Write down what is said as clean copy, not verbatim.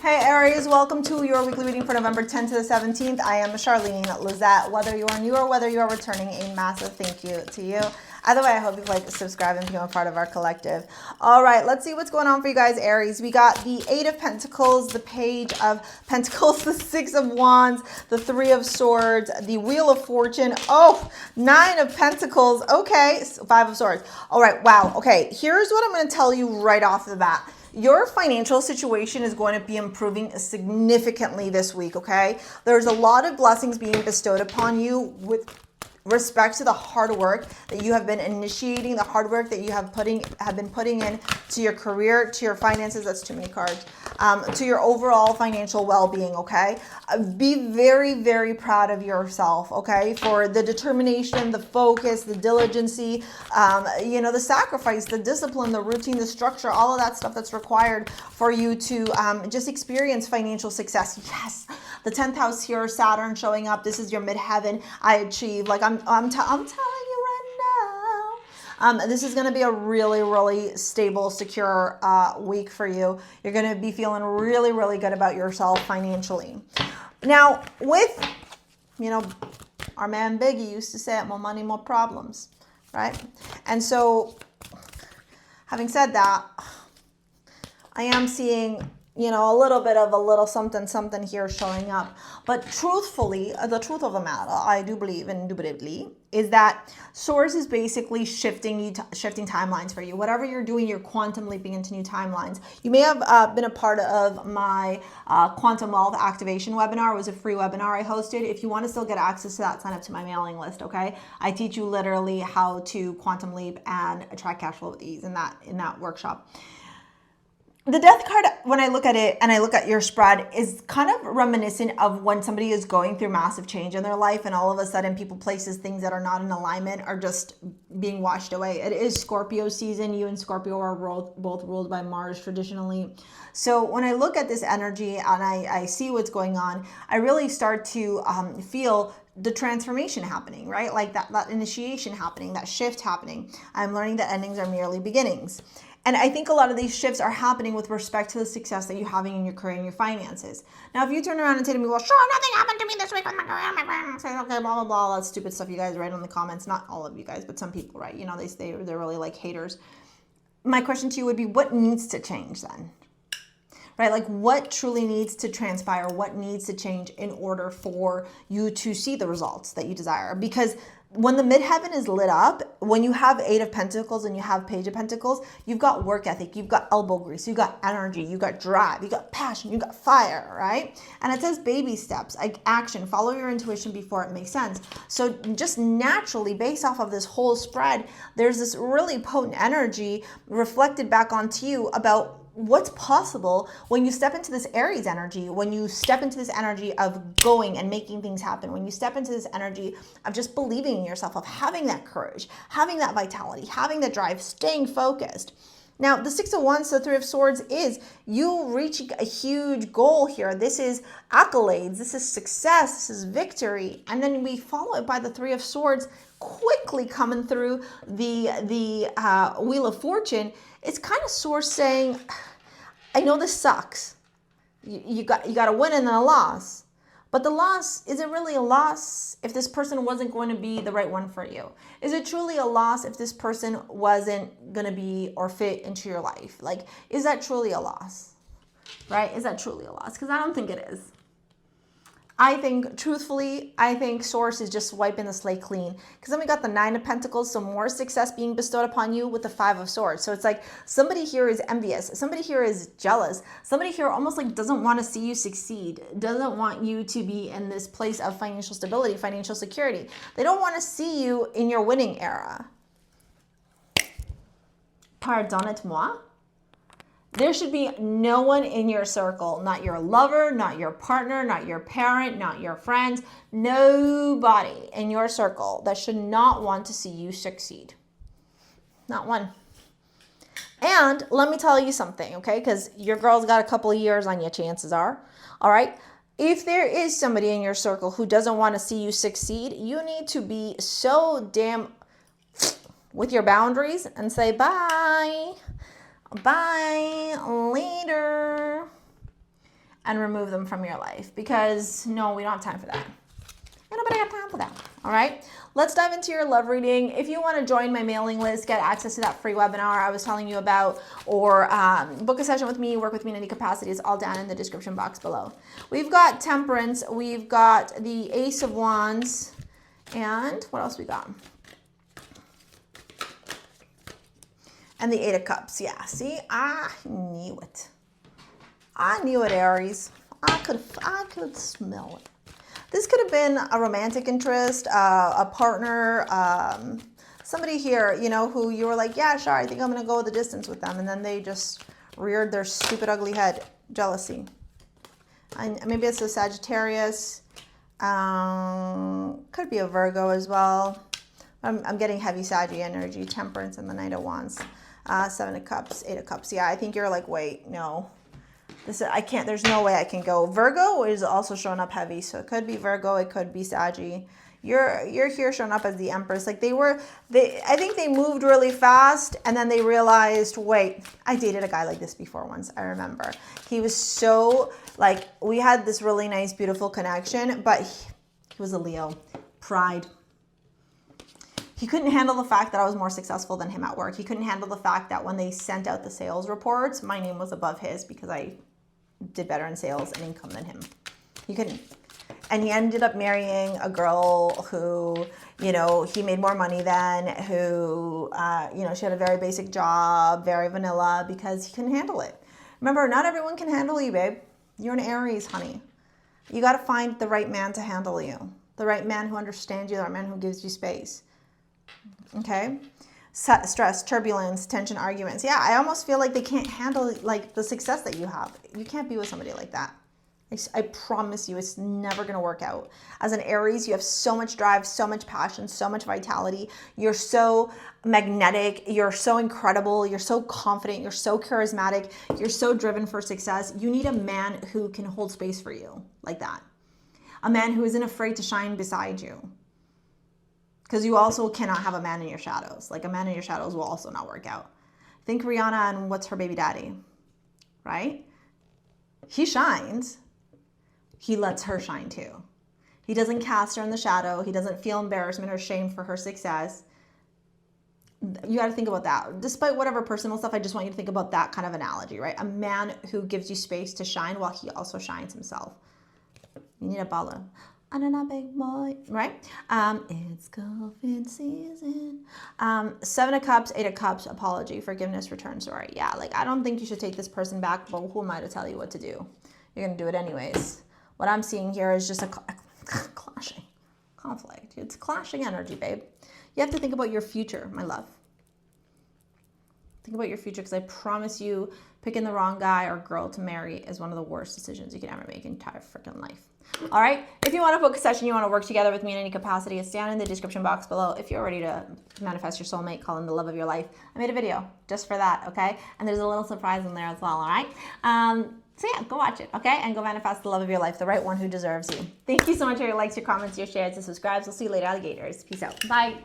Hey Aries, welcome to your weekly reading for November 10th to the 17th. I am Charlene Lizette. Whether you are new or whether you are returning, a massive thank you to you. Either way, I hope you like, subscribe, and become a part of our collective. All right, let's see what's going on for you guys, Aries. We got the Eight of Pentacles, the Page of Pentacles, the Six of Wands, the Three of Swords, the Wheel of Fortune. Oh, Nine of Pentacles. Okay, Five of Swords. All right, wow. Okay, here's what I'm going to tell you right off the bat. Your financial situation is going to be improving significantly this week, okay? There's a lot of blessings being bestowed upon you with respect to the hard work that you have been initiating, the hard work that you have been putting in to your career, to your finances. That's too many cards. To your overall financial well-being, okay? Be very, very proud of yourself, okay? For the determination, the focus, the diligency, you know, the sacrifice, the discipline, the routine, the structure, all of that stuff that's required for you to just experience financial success. Yes, the 10th house here, Saturn showing up. This is your midheaven. I achieved. Like I'm telling you right now. This is going to be a really, really stable, secure week for you. You're going to be feeling really, really good about yourself financially. Now, with, you know, our man Biggie used to say it, more money, more problems, right? And so, having said that, I am seeing, you know, a little bit of a little something, something here showing up. But truthfully, the truth of the matter, I do believe indubitably, is that Source is basically shifting timelines for you. Whatever you're doing, you're quantum leaping into new timelines. You may have been a part of my Quantum Wealth Activation webinar. It was a free webinar I hosted. If you want to still get access to that, sign up to my mailing list, okay? I teach you literally how to quantum leap and attract cash flow with ease in that workshop. The Death card, when I look at it and I look at your spread, is kind of reminiscent of when somebody is going through massive change in their life and all of a sudden people, places, things that are not in alignment are just being washed away. It is Scorpio season. You and Scorpio are both ruled by Mars traditionally. So when I look at this energy and I see what's going on, I really start to feel the transformation happening, right? Like that initiation happening, that shift happening. I'm learning that endings are merely beginnings. And I think a lot of these shifts are happening with respect to the success that you're having in your career and your finances. Now, if you turn around and say to me, well, sure, nothing happened to me this week with my career, my finances, okay, blah, blah, blah, all that stupid stuff you guys write in the comments. Not all of you guys, but some people, right? You know, they're really like haters. My question to you would be, what needs to change then? Right? Like what truly needs to transpire? What needs to change in order for you to see the results that you desire? Because when the midheaven is lit up, when you have Eight of Pentacles and you have Page of Pentacles, you've got work ethic, you've got elbow grease, you've got energy, you've got drive, you've got passion, you've got fire, right? And it says baby steps, like action, follow your intuition before it makes sense. So just naturally, based off of this whole spread, there's this really potent energy reflected back onto you about what's possible when you step into this Aries energy, when you step into this energy of going and making things happen, when you step into this energy of just believing in yourself, of having that courage, having that vitality, having that drive, staying focused. Now, the Six of Wands, the Three of Swords is you reaching a huge goal here. This is accolades, this is success, this is victory. And then we follow it by the Three of Swords quickly coming through the Wheel of Fortune. It's kind of Source saying, I know this sucks. You got a win and then a loss. But the loss, is it really a loss if this person wasn't going to be the right one for you? Is it truly a loss if this person wasn't going to be or fit into your life? Like, is that truly a loss? Right? Is that truly a loss? Because I don't think it is. I think, truthfully, Source is just wiping the slate clean. Because then we got the Nine of Pentacles, so more success being bestowed upon you with the Five of Swords. So it's like somebody here is envious. Somebody here is jealous. Somebody here almost like doesn't want to see you succeed. Doesn't want you to be in this place of financial stability, financial security. They don't want to see you in your winning era. Pardonnez-moi. There should be no one in your circle, not your lover, not your partner, not your parent, not your friends, nobody in your circle that should not want to see you succeed. Not one. And let me tell you something, okay? Because your girl's got a couple of years on you, chances are. All right? If there is somebody in your circle who doesn't want to see you succeed, you need to be so damn with your boundaries and say bye. Bye later. and remove them from your life, because no, we don't have time for that. Ain't nobody got time for that. All right, let's dive into your love reading. If you want to join my mailing list, get access to that free webinar I was telling you about, or book a session with me, work with me in any capacity, it's all down in the description box below. We've got Temperance, we've got the Ace of Wands, and what else we got? And the Eight of Cups. Yeah, see, I knew it. I knew it, Aries. I could smell it. This could have been a romantic interest, a partner, somebody here, you know, who you were like, yeah, sure, I think I'm going to go the distance with them. And then they just reared their stupid, ugly head. Jealousy. And maybe it's a Sagittarius. Could be a Virgo as well. I'm getting heavy Saggy energy. Temperance and the Knight of Wands. Seven of Cups, Eight of Cups. Yeah, I think you're like, wait, no. I can't, there's no way I can go. Virgo is also showing up heavy, so it could be Virgo, it could be Saggy. You're here showing up as the Empress. Like I think they moved really fast, and then they realized, wait, I dated a guy like this before once, I remember. He was so, like, we had this really nice, beautiful connection, but he was a Leo. Pride. He couldn't handle the fact that I was more successful than him at work. He couldn't handle the fact that when they sent out the sales reports, my name was above his because I did better in sales and income than him. He couldn't. And he ended up marrying a girl who, you know, he made more money than, who, you know, she had a very basic job, very vanilla, because he couldn't handle it. Remember, not everyone can handle you, babe. You're an Aries, honey. You got to find the right man to handle you. The right man who understands you, the right man who gives you space. Okay? Stress, turbulence, tension, arguments. Yeah, I almost feel like they can't handle like the success that you have. You can't be with somebody like that. I promise you, it's never going to work out. As an Aries, you have so much drive, so much passion, so much vitality. You're so magnetic. You're so incredible. You're so confident. You're so charismatic. You're so driven for success. You need a man who can hold space for you like that. A man who isn't afraid to shine beside you. Because you also cannot have a man in your shadows. Like, a man in your shadows will also not work out. Think Rihanna and what's her baby daddy, right? He shines. He lets her shine too. He doesn't cast her in the shadow. He doesn't feel embarrassment or shame for her success. You got to think about that. Despite whatever personal stuff, I just want you to think about that kind of analogy, right? A man who gives you space to shine while he also shines himself. You need a baller. I don't know, big boy, right? It's golfing season. Seven of Cups, Eight of Cups, apology, forgiveness, return, sorry. Yeah, like, I don't think you should take this person back, but who am I to tell you what to do? You're going to do it anyways. What I'm seeing here is just a clashing conflict. It's clashing energy, babe. You have to think about your future, my love. Think about your future, because I promise you, picking the wrong guy or girl to marry is one of the worst decisions you can ever make in your entire freaking life. All right, if you want to book a session, you want to work together with me in any capacity, it's down in the description box below. If you're ready to manifest your soulmate, call him the love of your life, I made a video just for that, okay? And there's a little surprise in there as well, all right? So yeah, go watch it, okay? And go manifest the love of your life, the right one who deserves you. Thank you so much for your likes, your comments, your shares, and subscribes. We'll see you later, alligators. Peace out. Bye.